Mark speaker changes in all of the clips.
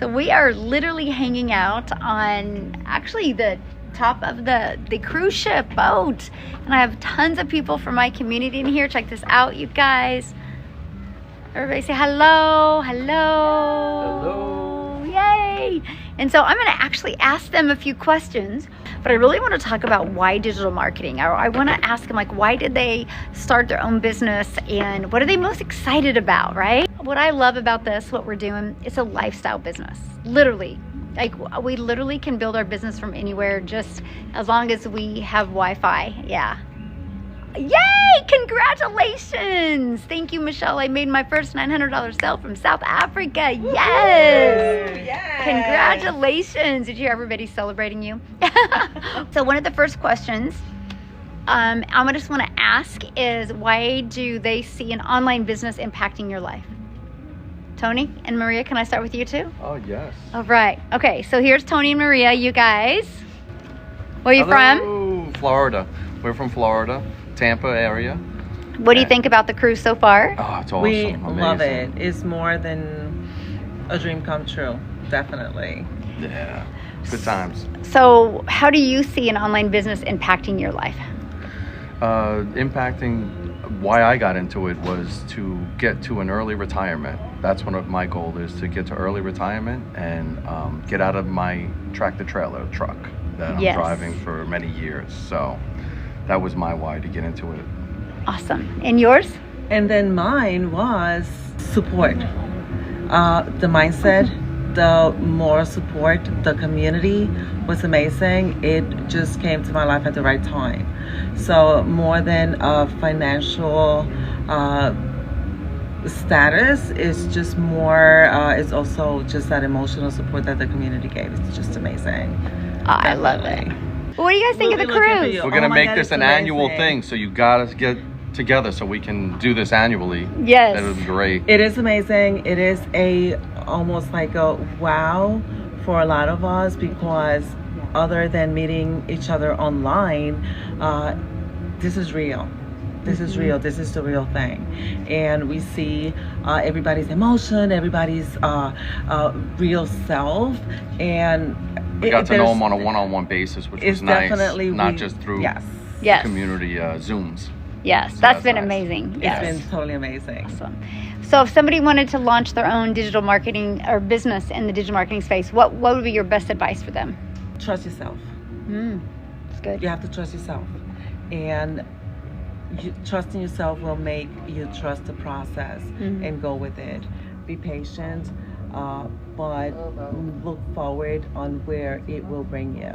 Speaker 1: So we are literally hanging out on actually the top of the cruise ship boat. And I have tons of people from my community in here. Check this out, you guys. Everybody say hello, hello.
Speaker 2: Hello.
Speaker 1: Yay. And so I'm going to actually ask them a few questions, but I really want to talk about why digital marketing. I want to ask them, like, why did they start their own business and what are they most excited about, right? What I love about this, what we're doing, it's a lifestyle business, literally. Like, we literally can build our business from anywhere just as long as we have Wi-Fi. Yeah. Yay! Congratulations! Thank you, Michelle. I made my first $900 sale from South Africa. Yes!
Speaker 3: Yes.
Speaker 1: Congratulations! Did you hear everybody celebrating you? So one of the first questions I just want to ask is, why do they see an online business impacting your life? Tony and Maria, can I start with you too?
Speaker 2: Oh, yes.
Speaker 1: All right. Okay, so here's Tony and Maria, you guys. Where are you from?
Speaker 2: Hello, Florida. We're from Florida, Tampa area.
Speaker 1: What do you think about the cruise so far?
Speaker 2: Oh, it's awesome.
Speaker 3: We
Speaker 2: Amazing.
Speaker 3: love it. It's more than a dream come true. Definitely.
Speaker 2: Yeah. Good times.
Speaker 1: So how do you see an online business impacting your life?
Speaker 2: Impacting why I got into it was to get to an early retirement. That's one of my goals, is to get to early retirement and get out of my tractor trailer truck that I'm
Speaker 1: Yes.
Speaker 2: driving for many years. So that was my why to get into it.
Speaker 1: Awesome. And yours?
Speaker 3: And then mine was support. The mindset, the moral support, the community was amazing. It just came to my life at the right time. So more than a financial status, it's just more, it's also just that emotional support that the community gave. It's just amazing.
Speaker 1: I love it.
Speaker 3: Definitely.
Speaker 1: What do you guys think
Speaker 3: We'll
Speaker 1: of the
Speaker 3: be looking for
Speaker 1: cruise?
Speaker 3: you.
Speaker 2: We're going to
Speaker 3: Oh my
Speaker 2: make
Speaker 3: God,
Speaker 2: this
Speaker 3: it's
Speaker 2: an annual
Speaker 3: amazing.
Speaker 2: thing, so you got to get together so we can do this annually.
Speaker 1: Yes.
Speaker 2: That would be great.
Speaker 3: It is amazing. It is almost like a wow for a lot of us, because other than meeting each other online, this is real. This is real. This is the real thing. And we see everybody's emotion, everybody's real self. And
Speaker 2: We got to know
Speaker 3: there's-
Speaker 2: them on a one-on-one basis, which
Speaker 3: it's
Speaker 2: was nice.
Speaker 3: definitely
Speaker 2: Not
Speaker 3: we-
Speaker 2: just through
Speaker 3: Yes.
Speaker 1: Yes.
Speaker 2: community Zooms.
Speaker 1: Yes.
Speaker 2: So
Speaker 1: That's
Speaker 2: that's
Speaker 1: been
Speaker 2: nice.
Speaker 1: amazing.
Speaker 3: It's
Speaker 1: Yes.
Speaker 3: been totally amazing.
Speaker 1: Awesome. So if somebody wanted to launch their own digital marketing or business in the digital marketing space, what would be your best advice for them?
Speaker 3: Trust yourself.
Speaker 1: That's good.
Speaker 3: You have to trust yourself, and trusting yourself will make you trust the process and go with it. Be patient, but look forward on where it will bring you.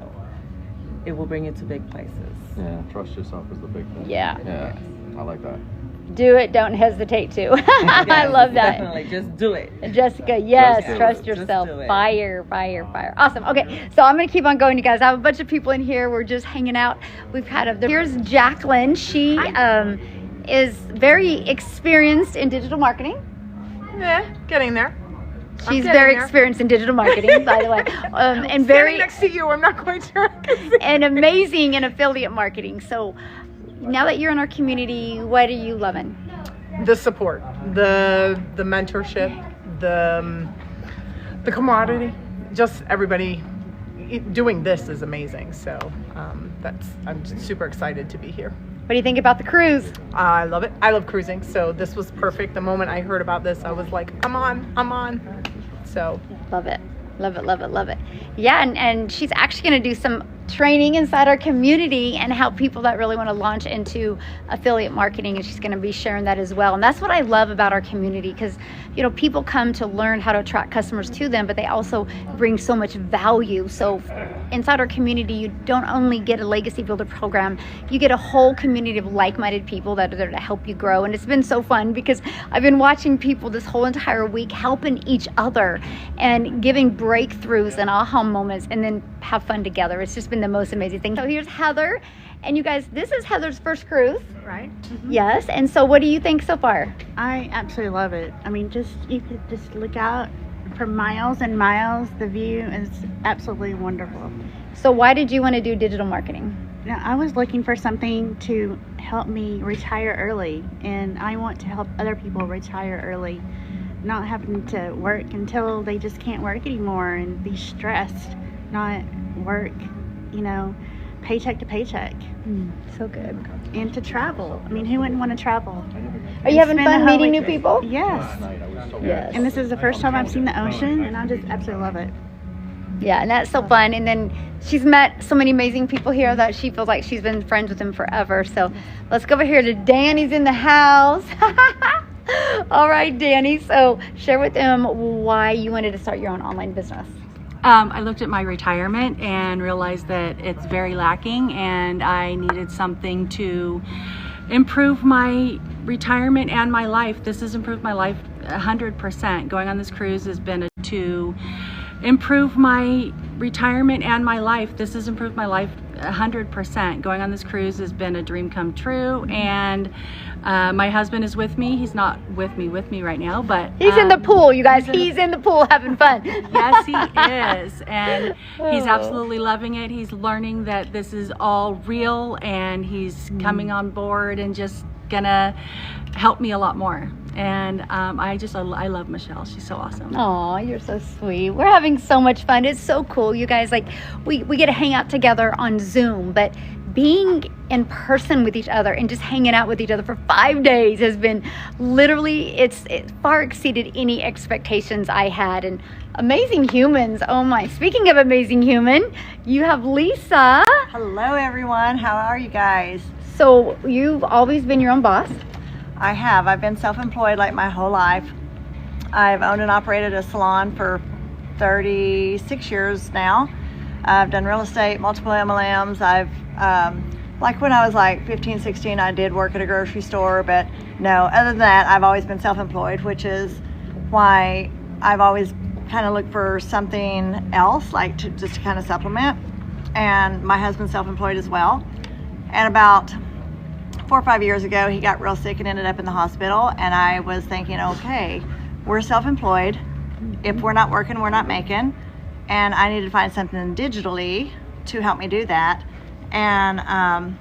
Speaker 3: It will bring you to big places.
Speaker 2: Yeah, trust yourself is the big thing.
Speaker 1: Yeah.
Speaker 2: Yeah, I like that.
Speaker 1: Do it. Don't hesitate to. I
Speaker 3: Yes,
Speaker 1: love that.
Speaker 3: Definitely, just do it.
Speaker 1: Jessica, yes,
Speaker 2: Just do
Speaker 1: trust
Speaker 2: it.
Speaker 3: Just
Speaker 1: yourself.
Speaker 3: do it.
Speaker 1: Fire. Awesome. Okay, so I'm going to keep on going, you guys. I have a bunch of people in here. We're just hanging out. We've had here's Jacqueline. She is very experienced in digital marketing.
Speaker 4: Yeah, getting there.
Speaker 1: She's
Speaker 4: getting
Speaker 1: very
Speaker 4: there.
Speaker 1: experienced in digital marketing, by the way, and
Speaker 4: Standing
Speaker 1: very
Speaker 4: next to you, I'm not quite sure.
Speaker 1: and amazing in affiliate marketing. So now that you're in our community, what are you loving?
Speaker 4: The support, the mentorship, the camaraderie, just everybody doing this is amazing. So I'm super excited to be here.
Speaker 1: What do you think about the cruise?
Speaker 4: I love it. I love cruising. So this was perfect. The moment I heard about this, I was like, I'm on. So
Speaker 1: Love it. Yeah, and she's actually going to do some training inside our community and help people that really want to launch into affiliate marketing, and she's going to be sharing that as well. And that's what I love about our community, because people come to learn how to attract customers to them, but they also bring so much value. So inside our community, you don't only get a legacy builder program, you get a whole community of like-minded people that are there to help you grow. And it's been so fun because I've been watching people this whole entire week helping each other and giving breakthroughs and aha moments, and then have fun together. It's just been the most amazing thing. So here's Heather, and you guys, this is Heather's first cruise.
Speaker 5: Right.
Speaker 1: Yes. And so what do you think so far?
Speaker 5: I absolutely love it. I mean, you could just look out for miles and miles. The view is absolutely wonderful.
Speaker 1: So why did you want to do digital marketing?
Speaker 5: Now, I was looking for something to help me retire early, and I want to help other people retire early not having to work until they just can't work anymore and be stressed, not work, paycheck to paycheck.
Speaker 1: So good.
Speaker 5: And to travel. I mean, who wouldn't want to travel?
Speaker 1: Are you having
Speaker 5: Spend a
Speaker 1: fun
Speaker 5: whole
Speaker 1: meeting
Speaker 5: week-
Speaker 1: new people?
Speaker 5: Yes.
Speaker 1: Yes.
Speaker 5: And this is the first time I've seen the ocean, and I just absolutely love it.
Speaker 1: Yeah, and that's so fun. And then she's met so many amazing people here that she feels like she's been friends with them forever. So let's go over here to Danny's in the house. All right, Danny. So share with them why you wanted to start your own online business.
Speaker 6: I looked at my retirement and realized that it's very lacking, and I needed something to improve my retirement and my life. This has improved my life 100%. Going on this cruise has been to improve my retirement and my life. This has improved my life 100%. Going on this cruise has been a dream come true, and my husband is with me. He's not with me right now, but
Speaker 1: He's in the pool, you guys. He's in the pool having fun.
Speaker 6: yes, he is, and he's absolutely loving it. He's learning that this is all real, and he's coming on board and just gonna help me a lot more. And I love Michelle. She's so awesome.
Speaker 1: Oh, you're so sweet. We're having so much fun. It's so cool, you guys. Like we get to hang out together on Zoom, but being in person with each other and just hanging out with each other for 5 days has been literally, it far exceeded any expectations I had. And amazing humans. Oh my. Speaking of amazing human, you have Lisa.
Speaker 7: Hello everyone, how are you guys?
Speaker 1: So you've always been your own boss.
Speaker 7: I have. I've been self-employed like my whole life. I've owned and operated a salon for 36 years now. I've done real estate, multiple MLMs. I've, like when I was like 15, 16, I did work at a grocery store, but no, other than that, I've always been self-employed, which is why I've always kind of looked for something else, like just to kind of supplement. And my husband's self-employed as well. And about 4 or 5 years ago, he got real sick and ended up in the hospital. And I was thinking, okay, we're self-employed. If we're not working, we're not making. And I needed to find something digitally to help me do that. And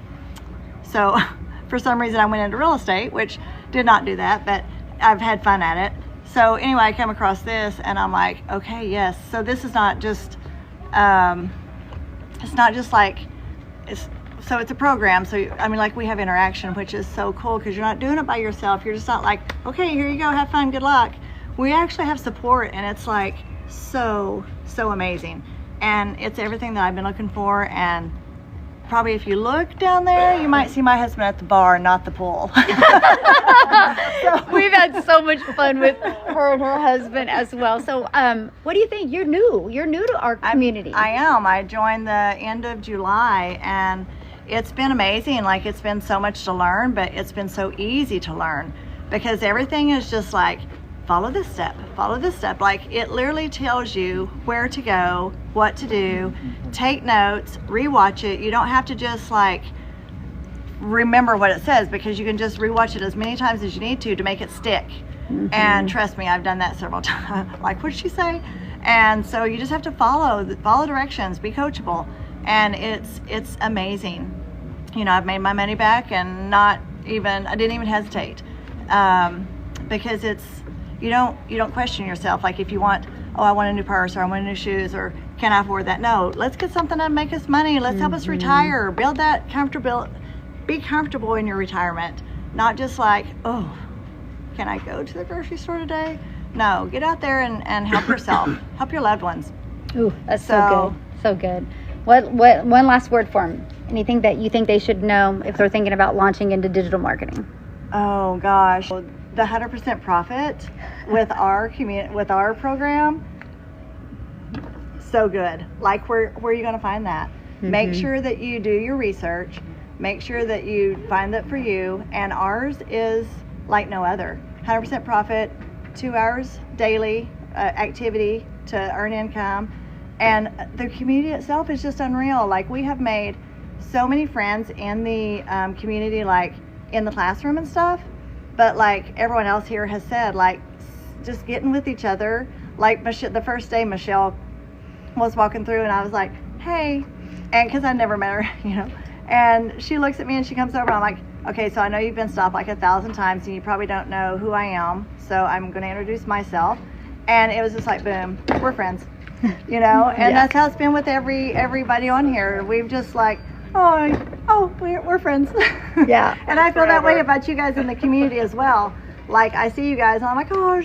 Speaker 7: so for some reason, I went into real estate, which did not do that, but I've had fun at it. So anyway, I came across this and I'm like, okay, yes. So this is not just, it's not just like, so it's a program. So, I mean, like we have interaction, which is so cool because you're not doing it by yourself. You're just not like, okay, here you go, have fun, good luck. We actually have support, and it's like so amazing. And it's everything that I've been looking for. And probably if you look down there, you might see my husband at the bar, not the pool.
Speaker 1: We've had so much fun with her and her husband as well. So what do you think? You're new to our community.
Speaker 7: I am. I joined the end of July, and it's been amazing. Like, it's been so much to learn, but it's been so easy to learn because everything is just like, follow this step, follow this step. Like, it literally tells you where to go, what to do, take notes, rewatch it. You don't have to just like remember what it says, because you can just rewatch it as many times as you need to make it stick. And trust me, I've done that several times. Like, what did she say? And so you just have to follow directions, be coachable. And it's amazing. You know, I've made my money back, and I didn't even hesitate, because you don't question yourself. Like, if you want, oh, I want a new purse, or I want new shoes, or can I afford that? No, let's get something that make us money. Let's help us retire, build that be comfortable in your retirement. Not just like, oh, can I go to the grocery store today? No, get out there and help yourself, help your loved ones.
Speaker 1: Ooh, that's so good. So good. What one last word for them? Anything that you think they should know if they're thinking about launching into digital marketing?
Speaker 7: Oh gosh, the 100% profit with our with our program, so good. Like, where are you going to find that? Make sure that you do your research. Make sure that you find that for you. And ours is like no other. 100% profit, 2 hours daily activity to earn income. And the community itself is just unreal. Like, we have made so many friends in the community, like in the classroom and stuff. But like everyone else here has said, like, just getting with each other. Like, the first day Michelle was walking through, and I was like, hey, and because I never met her, you know. And she looks at me and she comes over, and I'm like, Okay, so I know you've been stopped like 1,000 times and you probably don't know who I am. So I'm going to introduce myself. And it was just like, boom, we're friends, you know? And that's how it's been with everybody on here. We've just like, we're friends.
Speaker 1: Yeah.
Speaker 7: And I feel that way about you guys in the community as well. Like I see you guys and I'm like, oh,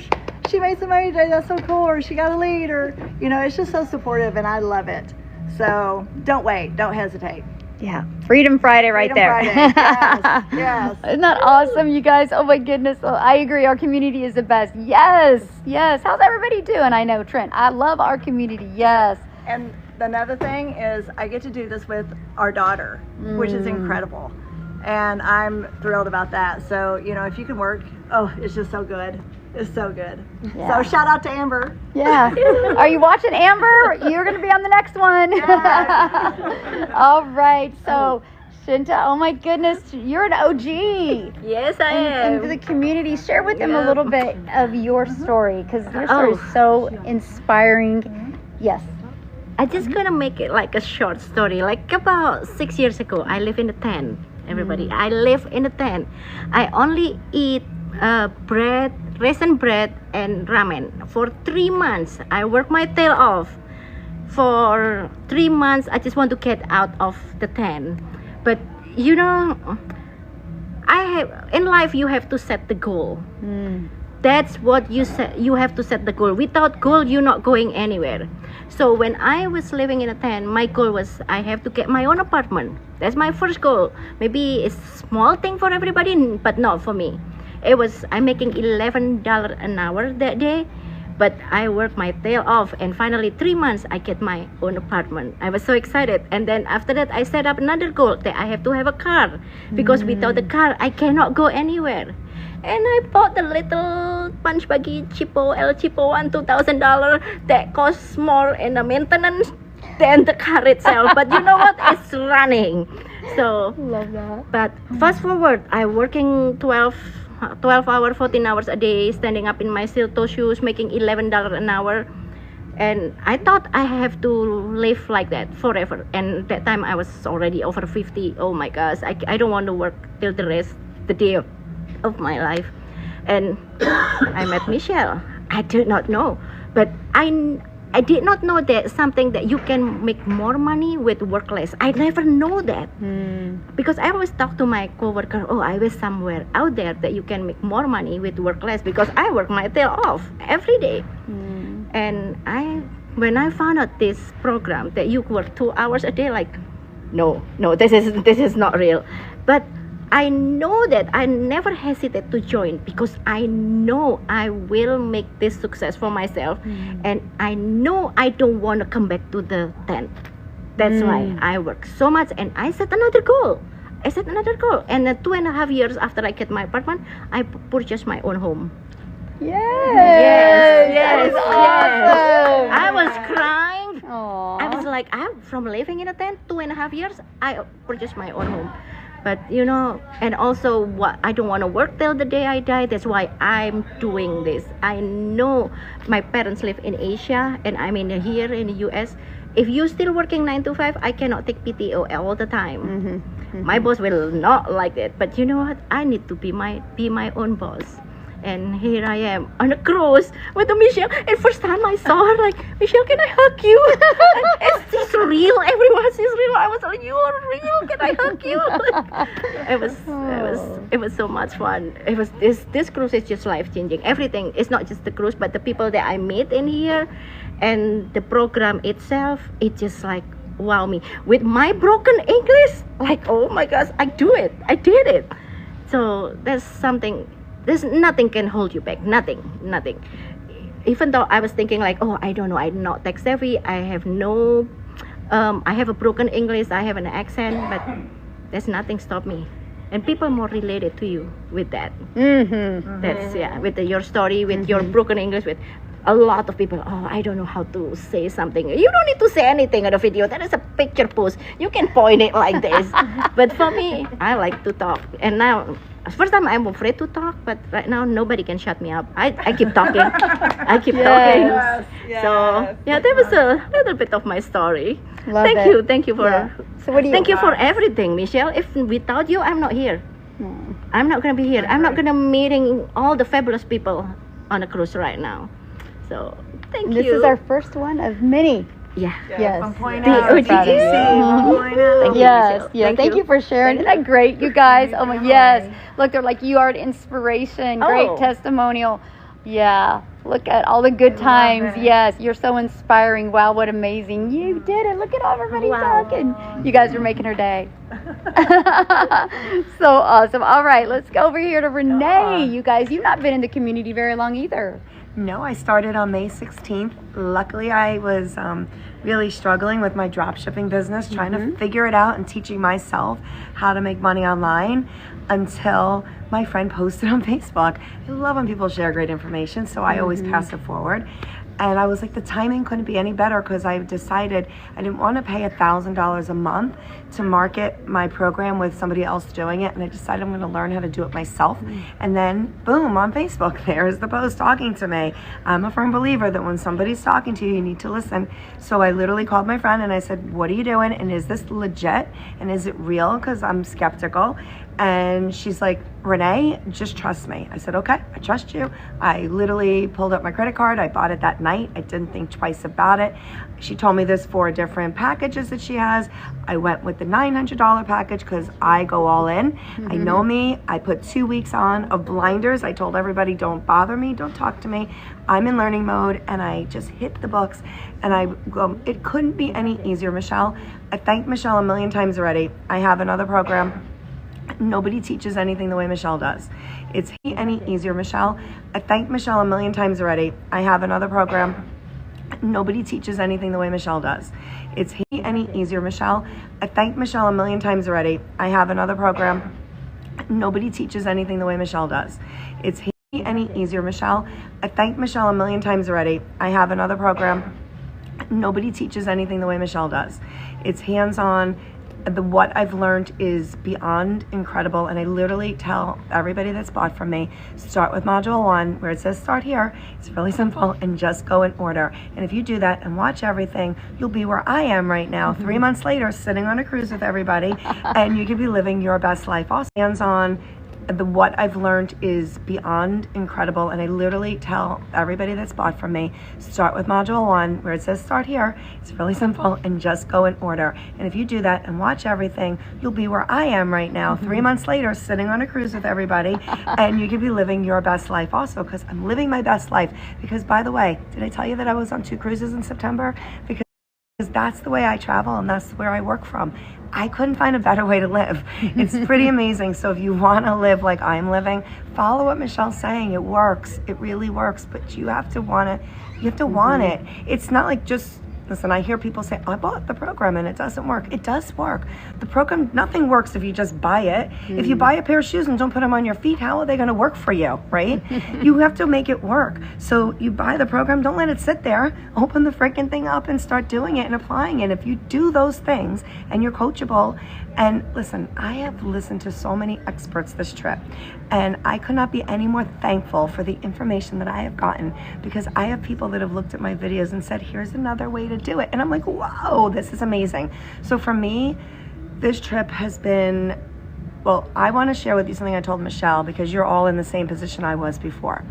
Speaker 7: she made some money today. That's so cool. Or she got a lead, or, you know, it's just so supportive and I love it. So don't wait. Don't hesitate.
Speaker 1: Yeah, Freedom Friday right
Speaker 7: Freedom
Speaker 1: there.
Speaker 7: Friday. Yes, yes.
Speaker 1: Isn't that awesome, you guys? Oh my goodness. Oh, I agree. Our community is the best. Yes, yes. How's everybody doing? I know, Trent. I love our community. Yes.
Speaker 7: And another thing is I get to do this with our daughter, which is incredible. And I'm thrilled about that. So, you know, if you can work, it's just so good. It's so good.
Speaker 1: Yeah.
Speaker 7: So shout out to Amber.
Speaker 1: Yeah. Are you watching, Amber? You're going to be on the next one. All right. So, Shinta, oh my goodness, you're an OG.
Speaker 8: Yes, I am.
Speaker 1: Into the community. Share with them a little bit of your story, because your story is so inspiring. Yes.
Speaker 8: I just gonna make it like a short story. Like about 6 years ago, I live in a tent. Everybody, I live in a tent. I only eat bread, raisin bread, and ramen for 3 months. I work my tail off. For 3 months, I just want to get out of the tent. But you know, in life you have to set the goal. That's what you set. You have to set the goal. Without goal, you're not going anywhere. So when I was living in a tent, my goal was I have to get my own apartment. That's my first goal. Maybe it's a small thing for everybody, but not for me. It was I'm making $11 an hour that day, but I worked my tail off, and finally 3 months I get my own apartment. I was so excited, and then after that I set up another goal that I have to have a car, because without the car I cannot go anywhere. And I bought the little punch buggy cheapo El Cheapo one $2,000 that costs more in the maintenance than the car itself. But you know what? It's running. So
Speaker 1: Love that.
Speaker 8: but fast forward, I'm working 12 hours, 14 hours a day, standing up in my steel toe shoes, making $11 an hour. And I thought I have to live like that forever. And that time I was already over 50. Oh my gosh, I don't want to work till the day of my life. And I met Michelle. I did not know, but I did not know that something that you can make more money with work less. I never know that, because I always talk to my coworker, I was somewhere out there that you can make more money with work less, because I work my tail off every day. And when I found out this program that you work 2 hours a day, like, no, this is not real. But I know that I never hesitate to join, because I know I will make this success for myself, and I know I don't want to come back to the tent. That's why I work so much, and I set another goal. And 2.5 years after I get my apartment, I purchased my own home.
Speaker 1: Yes. That is awesome.
Speaker 8: I was crying.
Speaker 1: Aww.
Speaker 8: I was like, I'm from living in a tent 2.5 years, I purchased my own home. But you know, and also I don't want to work till the day I die. That's why I'm doing this. I know my parents live in Asia, and I'm here in the US. If you're still working 9 to 5, I cannot take PTO all the time. My boss will not like it. But you know what? I need to be my own boss. And here I am on a cruise with Michelle. And first time I saw her, like, Michelle, can I hug you? She's real. Everyone, she's real. I was like, you are real. Can I hug you? It was so much fun. It was this cruise is just life changing. Everything. It's not just the cruise, but the people that I meet in here, and the program itself. It just like wow me with my broken English. Like, oh my gosh, I did it. So there's something. There's nothing can hold you back. Nothing. Even though I was thinking like, I don't know, I'm not tech savvy. I have a broken English. I have an accent, but there's nothing stop me. And people more related to you with that. That's with your story, with your broken English, with a lot of people. I don't know how to say something. You don't need to say anything in the video. That is a picture post. You can point it like this. But for me, I like to talk. And now, first time I'm afraid to talk, but right now nobody can shut me up. I keep talking. Talking.
Speaker 3: Yes.
Speaker 8: So that was a little bit of my story.
Speaker 1: Love it.
Speaker 8: Thank you for
Speaker 1: So what do you?
Speaker 8: thank you for everything, Michelle. If without you, I'm not here. I'm not gonna be here. I'm not gonna meeting all the fabulous people on a cruise right now. So thank
Speaker 1: This
Speaker 8: you.
Speaker 1: is our first one of many.
Speaker 8: yeah.
Speaker 1: Yes.
Speaker 7: One point
Speaker 1: The
Speaker 7: out.
Speaker 1: OGGC.
Speaker 8: Thank you,
Speaker 1: Yes,
Speaker 8: Michelle.
Speaker 1: yes. Thank you for sharing. Isn't that great, you guys? Oh my, yes. Look, they're like, you are an inspiration. Great
Speaker 8: Oh.
Speaker 1: testimonial. Yeah. Look at all the good times. Yes, you're so inspiring. Wow, what amazing. You did it. Look at everybody
Speaker 8: Wow.
Speaker 1: talking. You guys are making her day. So awesome. All right, let's go over here to Renee. You guys, you've not been in the community very long either.
Speaker 9: No, I started on May 16th. Luckily, I was really struggling with my drop shipping business, trying to figure it out and teaching myself how to make money online until my friend posted on Facebook. I love when people share great information, so I always pass it forward. And I was like, the timing couldn't be any better because I decided I didn't want to pay $1,000 a month to market my program with somebody else doing it. And I decided I'm going to learn how to do it myself. And then, boom, on Facebook, there's the post talking to me. I'm a firm believer that when somebody's talking to you, you need to listen. So I literally called my friend and I said, what are you doing? And is this legit? And is it real? Because I'm skeptical. And she's like, Renee, just trust me. I said, okay, I trust you. I literally pulled up my credit card. I bought it that night. I didn't think twice about it. She told me there's 4 different packages that she has. I went with the $900 package because I go all in. I know me. I put 2 weeks on of blinders. I told everybody, don't bother me. Don't talk to me. I'm in learning mode. And I just hit the books. And I go, it couldn't be any easier, Michelle. I thanked Michelle a million times already. I have another program. Nobody teaches anything the way Michelle does. It's any easier, Michelle. I thanked Michelle a million times already. I have another program. Nobody teaches anything the way Michelle does. It's any easier, Michelle. I thanked Michelle a million times already. I have another program. Nobody teaches anything the way Michelle does. It's any easier, Michelle. I thanked Michelle a million times already. I have another program. Nobody teaches anything the way Michelle does. It's hands-on. What I've learned is beyond incredible, and I literally tell everybody that's bought from me, start with module 1 where it says start here. It's really simple, and just go in order. And if you do that and watch everything, you'll be where I am right now, 3 months later, sitting on a cruise with everybody, and you could be living your best life. Also, hands-on. What I've learned is beyond incredible, and I literally tell everybody that's bought from me, start with module 1 where it says start here. It's really simple, and just go in order. And if you do that and watch everything, you'll be where I am right now, 3 months later, sitting on a cruise with everybody, and you could be living your best life also, because I'm living my best life. Because, by the way, did I tell you that I was on 2 cruises in September? Because that's the way I travel, and that's where I work from. I couldn't find a better way to live. It's pretty amazing. So if you want to live like I'm living, follow what Michelle's saying. It works. It really works. But you have to want it. You have to want it. It's not like just, listen, I hear people say, I bought the program and it doesn't work. It does work. The program, nothing works if you just buy it. If you buy a pair of shoes and don't put them on your feet, how are they going to work for you, right? You have to make it work. So you buy the program, don't let it sit there. Open the freaking thing up and start doing it and applying it. If you do those things and you're coachable, and listen, I have listened to so many experts this trip, and I could not be any more thankful for the information that I have gotten, because I have people that have looked at my videos and said, here's another way to do it. And I'm like, whoa, this is amazing. So for me, this trip has been, well, I want to share with you something I told Michelle, because you're all in the same position I was before.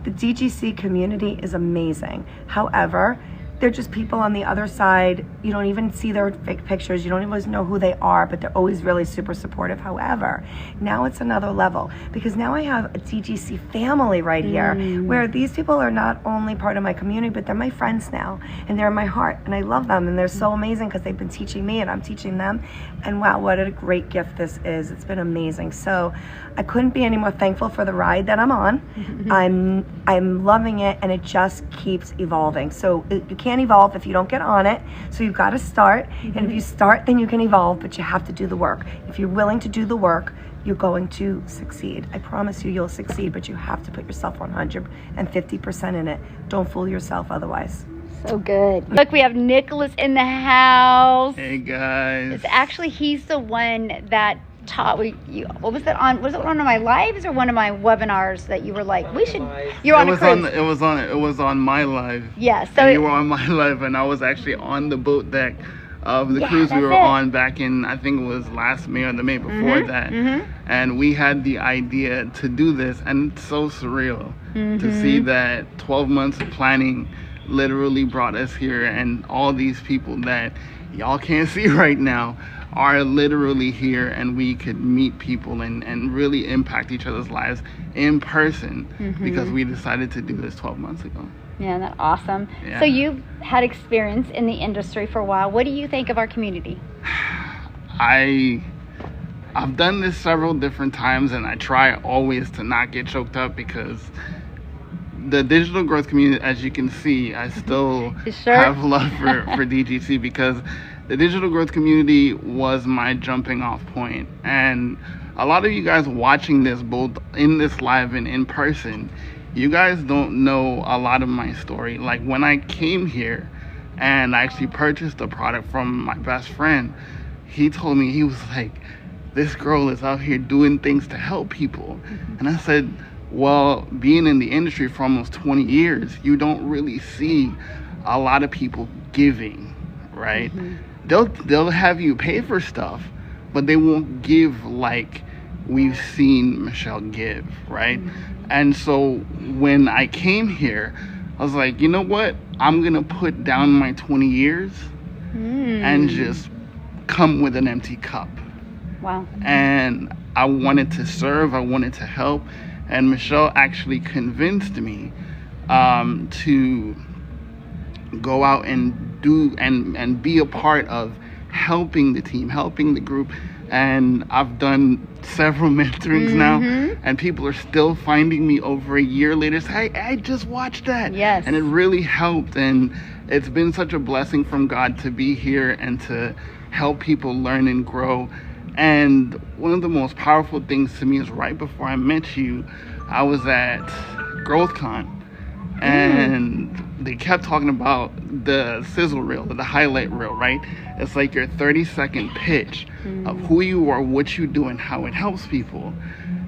Speaker 9: The DGC community is amazing. However, they're just people on the other side. You don't even see their fake pictures. You don't even know who they are, but they're always really super supportive. However, now it's another level, because now I have a DGC family right here, where these people are not only part of my community, but they're my friends now, and they're in my heart, and I love them, and they're so amazing because they've been teaching me and I'm teaching them. And wow, what a great gift this is. It's been amazing. So I couldn't be any more thankful for the ride that I'm on. I'm loving it, and it just keeps evolving. So you can't evolve if you don't get on it. So you've got to start, and if you start, then you can evolve, but you have to do the work. If you're willing to do the work, you're going to succeed. I promise you, you'll succeed, but you have to put yourself 150% in it. Don't fool yourself otherwise.
Speaker 1: So good. Look, we have Nicholas in the house.
Speaker 10: Hey guys.
Speaker 1: It's actually, he's the one that taught what was that on? Was it one of my lives or one of my webinars that you were like, we should? You're on a cruise.
Speaker 10: It was on my live.
Speaker 1: Yeah. So
Speaker 10: and you were on my live, and I was actually on the boat deck of the
Speaker 1: Yeah,
Speaker 10: cruise we
Speaker 1: that's
Speaker 10: were
Speaker 1: it.
Speaker 10: on back in, I think it was last May or the May before that. And we had the idea to do this, and it's so surreal to see that 12 months of planning literally brought us here, and all these people that y'all can't see right now are literally here, and we could meet people and really impact each other's lives in person because we decided to do this 12 months ago.
Speaker 1: Yeah, that's awesome.
Speaker 10: Yeah.
Speaker 1: So you've had experience in the industry for a while. What do you think of our community?
Speaker 10: I've done this several different times, and I try always to not get choked up because the digital growth community, as you can see, I still
Speaker 1: Sure.
Speaker 10: have love for DGC because the digital growth community was my jumping off point. And a lot of you guys watching this, both in this live and in person, you guys don't know a lot of my story. Like when I came here and I actually purchased a product from my best friend, he told me, he was like, this girl is out here doing things to help people. And I said, well, being in the industry for almost 20 years, you don't really see a lot of people giving, right? They'll have you pay for stuff, but they won't give like we've seen Michelle give, right? And so when I came here, I was like, you know what? I'm gonna put down my 20 years and just come with an empty cup.
Speaker 1: Wow.
Speaker 10: And I wanted to serve, I wanted to help, and Michelle actually convinced me to go out and do and be a part of helping the team, helping the group. And I've done several mentorings now, and people are still finding me over a year later. Say, hey, I just watched that.
Speaker 1: Yes.
Speaker 10: And it really helped. And it's been such a blessing from God to be here and to help people learn and grow. And one of the most powerful things to me is right before I met you, I was at GrowthCon. And they kept talking about the sizzle reel, the highlight reel, right? It's like your 30-second pitch of who you are, what you do, and how it helps people.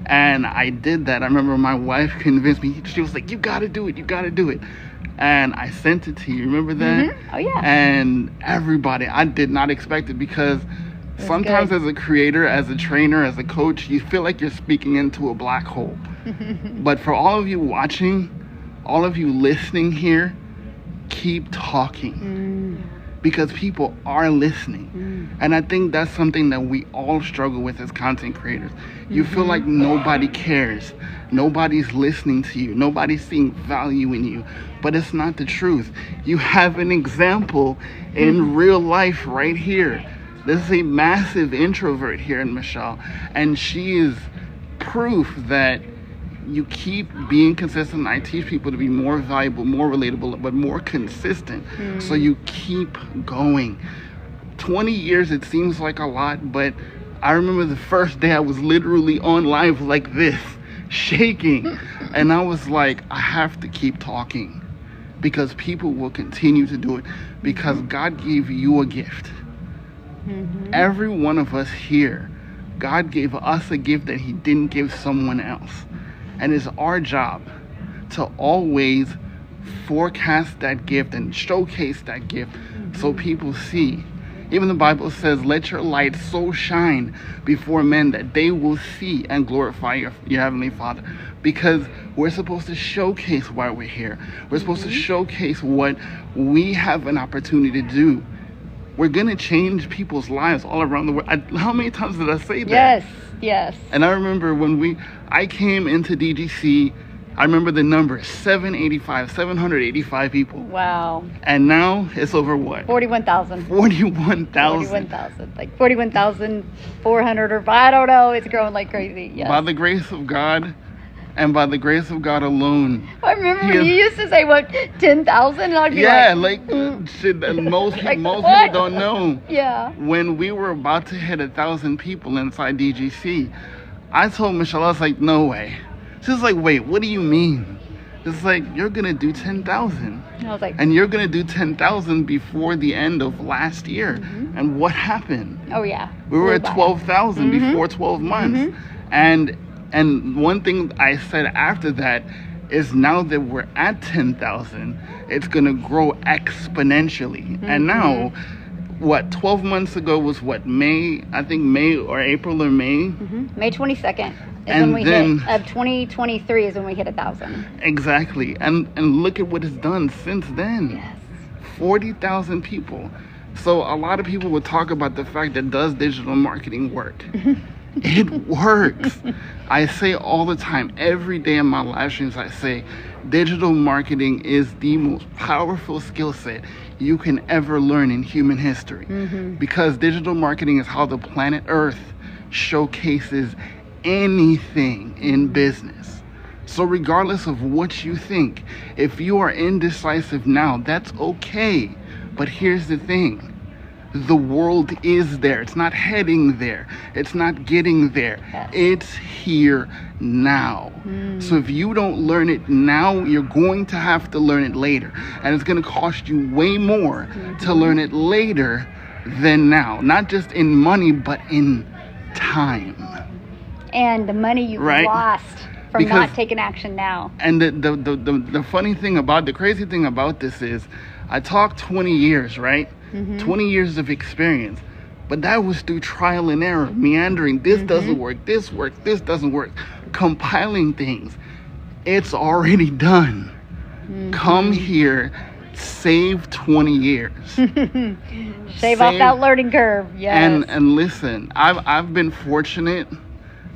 Speaker 10: And I did that. I remember my wife convinced me. She was like, you got to do it. You got to do it. And I sent it to you. Remember that?
Speaker 1: Oh, yeah.
Speaker 10: And everybody, I did not expect it because sometimes as a creator, as a trainer, as a coach, you feel like you're speaking into a black hole. But for all of you watching, all of you listening here, keep talking because people are listening. And I think that's something that we all struggle with as content creators. You feel like nobody cares. Nobody's listening to you. Nobody's seeing value in you. But it's not the truth. You have an example in real life right here. This is a massive introvert here in Michelle. And she is proof that you keep being consistent. I teach people to be more valuable, more relatable, but more consistent. So you keep going. 20 years, it seems like a lot, but I remember the first day I was literally on live like this, shaking. And I was like, I have to keep talking because people will continue to do it because God gave you a gift. Every one of us here, God gave us a gift that he didn't give someone else. And it's our job to always forecast that gift and showcase that gift so people see. Even the Bible says, let your light so shine before men that they will see and glorify your Heavenly Father. Because we're supposed to showcase why we're here. We're supposed to showcase what we have an opportunity to do. We're going to change people's lives all around the world. How many times did I say that?
Speaker 1: Yes.
Speaker 10: And I remember when I came into DGC, I remember the number 785 people.
Speaker 1: Wow.
Speaker 10: And now it's over what?
Speaker 1: 41,000.
Speaker 10: 41,000.
Speaker 1: 41,000. Like 41,400 or I don't know. It's growing like crazy. Yes.
Speaker 10: By the grace of God and by the grace of God alone.
Speaker 1: I remember when you used to say, what, 10,000? And I'd be
Speaker 10: shit, most
Speaker 1: Like,
Speaker 10: people
Speaker 1: what?
Speaker 10: don't know.
Speaker 1: Yeah.
Speaker 10: When we were about to hit 1,000 people inside DGC, I told Michelle, I was like, no way. She's like, wait, what do you mean? It's like, you're going to do 10,000.
Speaker 1: I was like,
Speaker 10: And you're going to do 10,000 before the end of last year. And what happened?
Speaker 1: oh, yeah.
Speaker 10: We were
Speaker 1: Flew
Speaker 10: at
Speaker 1: by.
Speaker 10: 12,000 before 12 months. And one thing I said after that is now that we're at 10,000, it's going to grow exponentially. And now what, 12 months ago was what, May? I think May or April or May.
Speaker 1: May 22nd is
Speaker 10: And
Speaker 1: when we
Speaker 10: then-
Speaker 1: hit, of 2023 is when we hit 1,000.
Speaker 10: Exactly. And look at what it's done since then.
Speaker 1: Yes.
Speaker 10: 40,000 people. So a lot of people would talk about the fact that does digital marketing work? It works. I say all the time, every day in my live streams, I say digital marketing is the most powerful skill set you can ever learn in human history. Because digital marketing is how the planet Earth showcases anything in business. So regardless of what you think, if you are indecisive now, that's okay. But here's the thing. The world is there. It's not heading there. It's not getting there. It's here now. So if you don't learn it now, you're going to have to learn it later. And it's going to cost you way more to learn it later than now. Not just in money, but in time.
Speaker 1: And the money you've
Speaker 10: Right.
Speaker 1: lost from
Speaker 10: Because-
Speaker 1: not taking action now.
Speaker 10: And the funny thing about, the crazy thing about this is, I talked 20 years, right? 20 years of experience. But that was through trial and error, meandering. This doesn't work, this works, this doesn't work. Compiling things. It's already done. Come here, save 20 years.
Speaker 1: Shave off that learning curve. Yes.
Speaker 10: And listen, I've been fortunate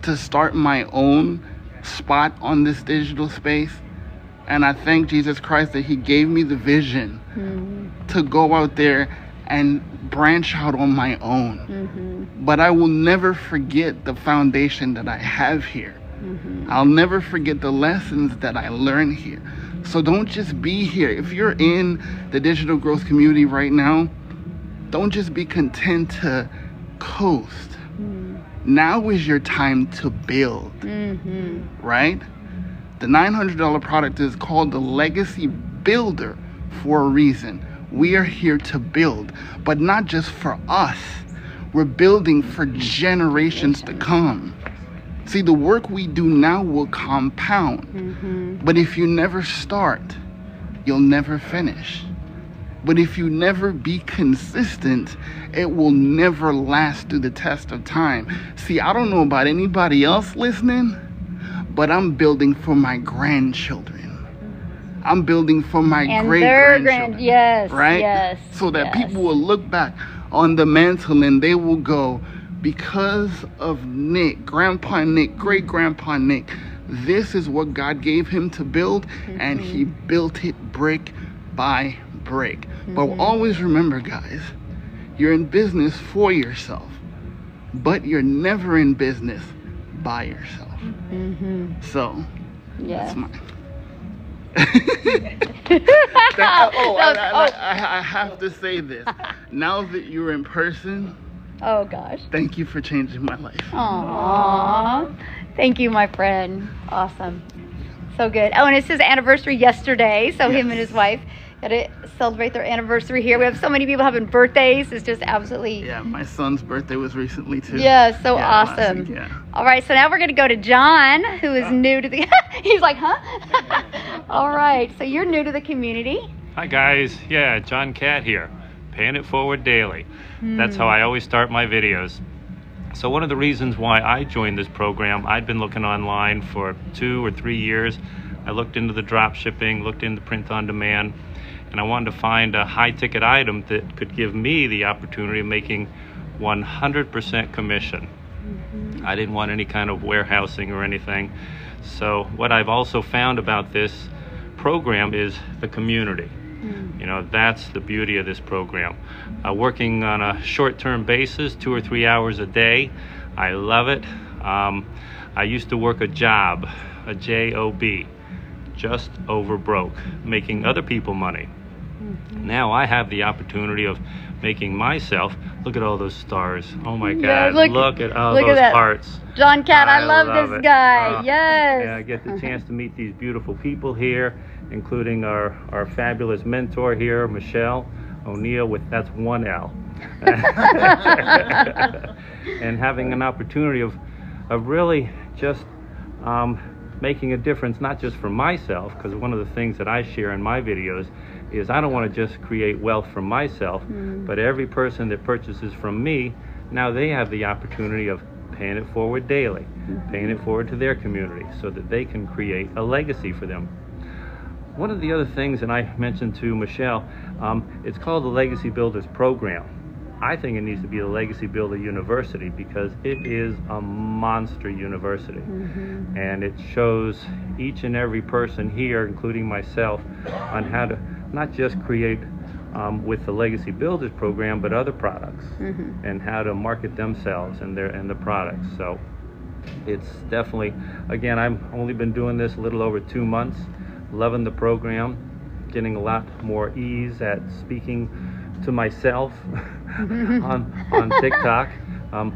Speaker 10: to start my own spot on this digital space. And I thank Jesus Christ that he gave me the vision to go out there and branch out on my own. But I will never forget the foundation that I have here. I'll never forget the lessons that I learned here. So don't just be here. If you're in the digital growth community right now, don't just be content to coast. Now is your time to build, right? The $900 product is called the Legacy Builder for a reason. We are here to build, but not just for us. We're building for generations to come. See, the work we do now will compound. But if you never start, you'll never finish. But if you never be consistent, it will never last through the test of time. See, I don't know about anybody else listening, but I'm building for my grandchildren. I'm building for my great-grandchildren.
Speaker 1: Yes.
Speaker 10: Right?
Speaker 1: Yes.
Speaker 10: So that
Speaker 1: yes.
Speaker 10: people will look back on the mantle and they will go, because of Nick, Grandpa Nick, great-grandpa Nick, this is what God gave him to build, and he built it brick by brick. But always remember, guys, you're in business for yourself, but you're never in business by yourself. So, that's mine. I have to say this. Now that you're in person,
Speaker 1: oh gosh,
Speaker 10: thank you for changing my life.
Speaker 1: Aww. Thank you, my friend. Awesome. So good. Oh, and it's his anniversary yesterday, so him and his wife got to celebrate their anniversary here. We have so many people having birthdays. It's just absolutely...
Speaker 10: Yeah, my son's birthday was recently too.
Speaker 1: Yeah, so
Speaker 10: last
Speaker 1: awesome.
Speaker 10: week, yeah.
Speaker 1: All right, so now we're going to go to John, who is new to the... He's like, huh? All right, so you're new to the community.
Speaker 11: Hi guys, yeah, John Cat here, paying it forward daily. That's how I always start my videos. So one of the reasons why I joined this program, I'd been looking online for 2 or 3 years. I looked into the drop shipping, looked into print on demand, and I wanted to find a high ticket item that could give me the opportunity of making 100% commission. I didn't want any kind of warehousing or anything. So what I've also found about this program is the community. You know, that's the beauty of this program. Working on a short-term basis, 2 or 3 hours a day. I love it. I used to work a job, a J-O-B, just over broke, making other people money. Now I have the opportunity of making myself, look at all those stars. Oh my God, look at all those hearts.
Speaker 1: John Cat, I love this
Speaker 11: it.
Speaker 1: guy. Yes.
Speaker 11: Yeah, I get the chance to meet these beautiful people here, including our fabulous mentor here, Michelle O'Neill, that's 1 L. And having an opportunity of really just making a difference, not just for myself, because one of the things that I share in my videos is I don't want to just create wealth for myself, but every person that purchases from me, now they have the opportunity of paying it forward daily, paying it forward to their community so that they can create a legacy for them. One of the other things, and I mentioned to Michelle, it's called the Legacy Builders Program. I think it needs to be the Legacy Builder University because it is a monster university. And it shows each and every person here, including myself, on how to not just create with the Legacy Builders Program, but other products and how to market themselves and the products. So it's definitely, again, I've only been doing this a little over 2 months, loving the program, getting a lot more ease at speaking to myself on TikTok.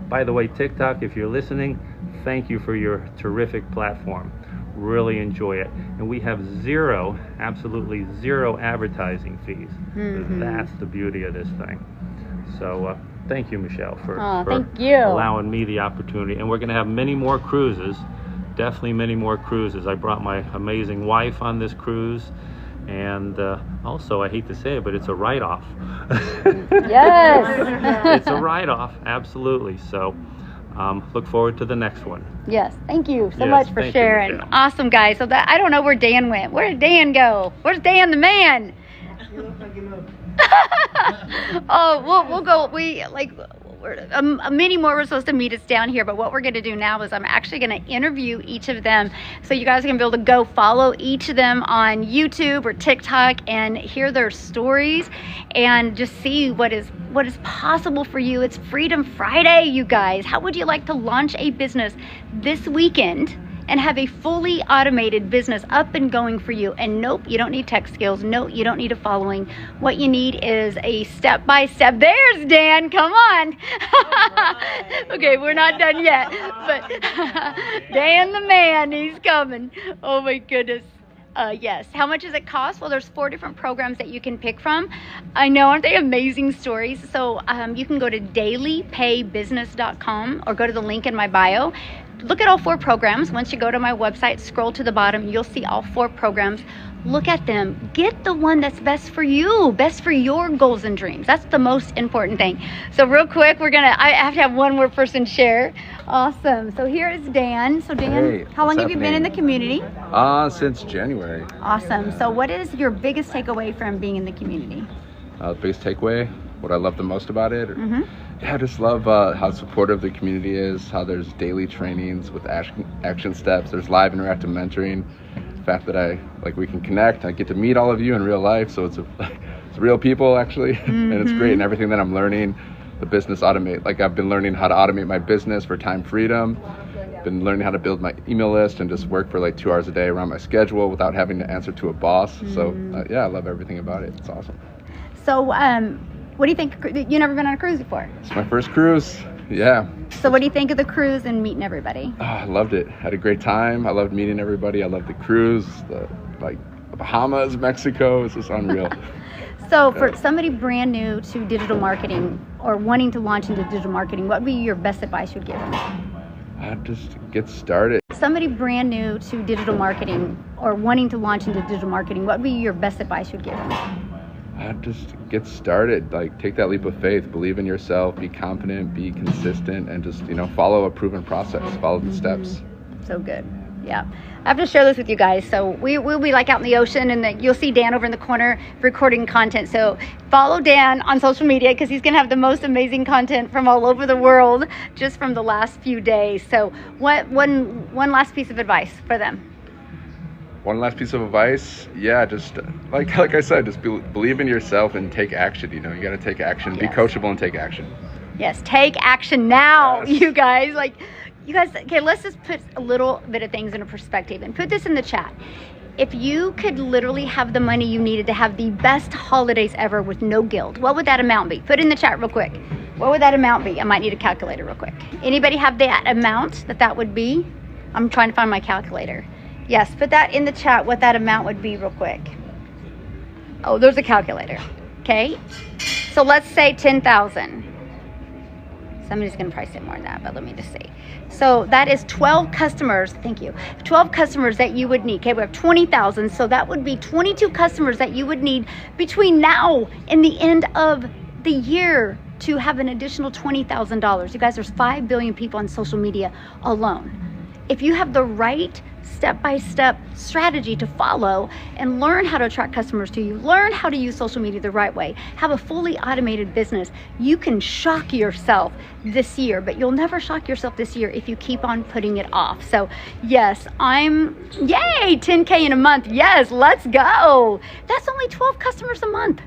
Speaker 11: By the way, TikTok, if you're listening, thank you for your terrific platform. Really enjoy it. And we have zero, absolutely zero advertising fees. That's the beauty of this thing. So thank you, Michelle, for
Speaker 1: thank you.
Speaker 11: allowing me the opportunity. And we're going to have many more cruises, definitely many more cruises. I brought my amazing wife on this cruise. And also, I hate to say it, but it's a write-off.
Speaker 1: Yes.
Speaker 11: It's a write-off, absolutely. So look forward to the next one.
Speaker 1: Yes, thank you so
Speaker 11: Yes,
Speaker 1: much for
Speaker 11: thank you,
Speaker 1: sharing.
Speaker 11: Michelle.
Speaker 1: Awesome, guys. So that I don't know where Dan went. Where did Dan go? Where's Dan the man? Oh, we'll go. Many more were supposed to meet us down here, but what we're going to do now is I'm actually going to interview each of them, so you guys are going to be able to go follow each of them on YouTube or TikTok and hear their stories and just see what is possible for you. It's Freedom Friday, you guys. How would you like to launch a business this weekend and have a fully automated business up and going for you? And nope, you don't need tech skills. No, you don't need a following. What you need is a step-by-step. There's Dan, come on. Okay, we're not done yet, but Dan the man, he's coming. Oh my goodness. Yes. How much does it cost? Well, there's 4 different programs that you can pick from. I know, aren't they amazing stories? So you can go to dailypaybusiness.com or go to the link in my bio. Look at all 4 programs. Once you go to my website, scroll to the bottom, you'll see all 4 programs. Look at them. Get the one that's best for you, best for your goals and dreams. That's the most important thing. So real quick, I have to have one more person share. Awesome. So here is Dan. So Dan,
Speaker 12: Hey,
Speaker 1: how long
Speaker 12: what's
Speaker 1: have you been in the community?
Speaker 12: Since January.
Speaker 1: Awesome. So what is your biggest takeaway from being in the community?
Speaker 12: The biggest takeaway, what I love the most about it? Yeah, I just love how supportive the community is, how there's daily trainings with action steps, there's live interactive mentoring, the fact that we can connect, I get to meet all of you in real life, so it's real people actually, and it's great, and everything that I'm learning, the business automate, I've been learning how to automate my business for time freedom, been learning how to build my email list and just work for 2 hours a day around my schedule without having to answer to a boss. So yeah, I love everything about it. It's awesome.
Speaker 1: So what do you think? You've never been on a cruise before?
Speaker 12: It's my first cruise. Yeah.
Speaker 1: So what do you think of the cruise and meeting everybody?
Speaker 12: Oh, I loved it. Had a great time. I loved meeting everybody. I loved the cruise, the Bahamas, Mexico. It's just unreal.
Speaker 1: So for somebody brand new to digital marketing or wanting to launch into digital marketing, what would be your best advice you'd give them?
Speaker 12: Just get started.
Speaker 1: Somebody brand new to digital marketing or wanting to launch into digital marketing, what would be your best advice you'd give them?
Speaker 12: Just get started. Take that leap of faith. Believe in yourself. Be confident. Be consistent, and just follow a proven process. Follow the steps.
Speaker 1: So good. Yeah, I have to share this with you guys. So we'll be out in the ocean, and you'll see Dan over in the corner recording content. So follow Dan on social media because he's gonna have the most amazing content from all over the world just from the last few days. So one last piece of advice for them?
Speaker 12: One last piece of advice, yeah, just like I said, just believe in yourself and take action. You got to take action. Be coachable and take action.
Speaker 1: Yes, take action now, you guys. Okay, let's just put a little bit of things into perspective and put this in the chat. If you could literally have the money you needed to have the best holidays ever with no guilt, what would that amount be? Put it in the chat real quick. What would that amount be? I might need a calculator real quick. Anybody have that amount that would be? I'm trying to find my calculator. Yes, put that in the chat what that amount would be real quick. Oh, there's a calculator. Okay. So let's say 10,000. Somebody's going to price it more than that, but let me just see. So that is 12 customers. Thank you. 12 customers that you would need. Okay, we have 20,000. So that would be 22 customers that you would need between now and the end of the year to have an additional $20,000. You guys, there's 5 billion people on social media alone. If you have the right step-by-step strategy to follow and learn how to attract customers to you, learn how to use social media the right way, have a fully automated business, you can shock yourself this year, but you'll never shock yourself this year if you keep on putting it off. So yes, yay, 10K in a month. Yes, let's go. That's only 12 customers a month.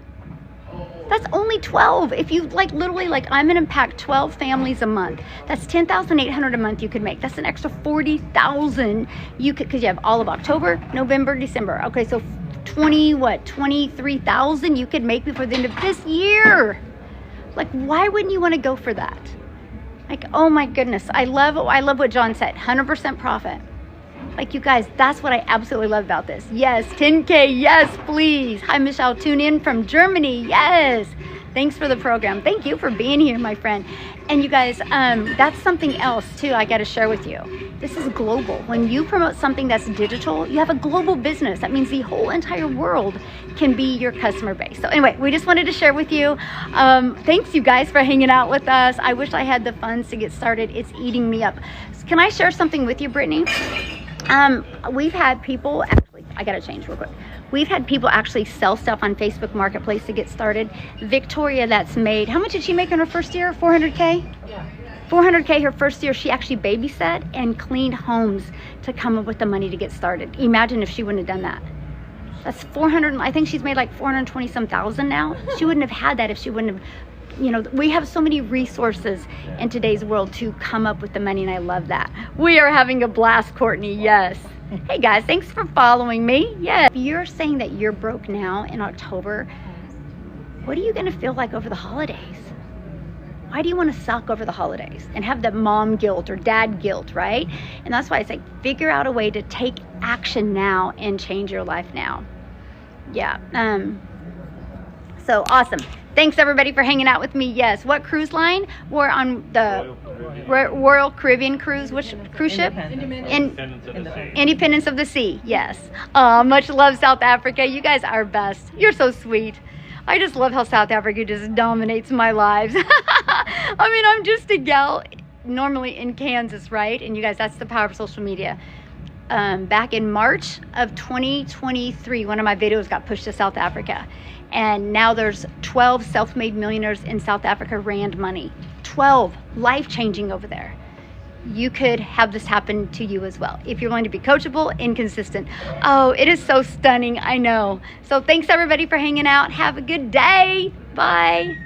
Speaker 1: That's only 12. If you literally, I'm gonna impact 12 families a month. That's 10,800 a month you could make. That's an extra 40,000 you could, because you have all of October, November, December. Okay, so 23,000 you could make before the end of this year. Why wouldn't you want to go for that? Oh my goodness, I love what John said. 100% profit. You guys, that's what I absolutely love about this. Yes, 10K, yes, please. Hi, Michelle, tune in from Germany. Yes. Thanks for the program. Thank you for being here, my friend. And you guys, that's something else too I got to share with you. This is global. When you promote something that's digital, you have a global business. That means the whole entire world can be your customer base. So anyway, we just wanted to share with you. Thanks you guys for hanging out with us. I wish I had the funds to get started. It's eating me up. Can I share something with you, Brittany? We've had people I gotta change real quick. We've had people actually sell stuff on Facebook Marketplace to get started. Victoria, that's made, how much did she make in her first year? 400K? Yeah. 400K her first year. She actually babysat and cleaned homes to come up with the money to get started. Imagine if she wouldn't have done that. That's 400, I think she's made 420 some thousand now. She wouldn't have had that if she wouldn't have, we have so many resources in today's world to come up with the money, and I love that. We are having a blast, Courtney, yes. Hey guys, thanks for following me. Yeah, if you're saying that you're broke now in October, what are you gonna feel like over the holidays? Why do you want to suck over the holidays and have that mom guilt or dad guilt, right? And that's why it's figure out a way to take action now and change your life now. Yeah, so awesome. Thanks everybody for hanging out with me. Yes, what cruise line? We're on the Royal Caribbean cruise. Which cruise ship? Independence of the Sea. Yes. Much love, South Africa. You guys are best. You're so sweet. I just love how South Africa just dominates my lives. I mean, I'm just a gal normally in Kansas, right? And you guys, that's the power of social media. Back in March of 2023, one of my videos got pushed to South Africa. And now there's 12 self-made millionaires in South Africa, Rand money. 12, life-changing over there. You could have this happen to you as well if you're going to be coachable and consistent. Oh, it is so stunning, I know. So thanks everybody for hanging out. Have a good day. Bye.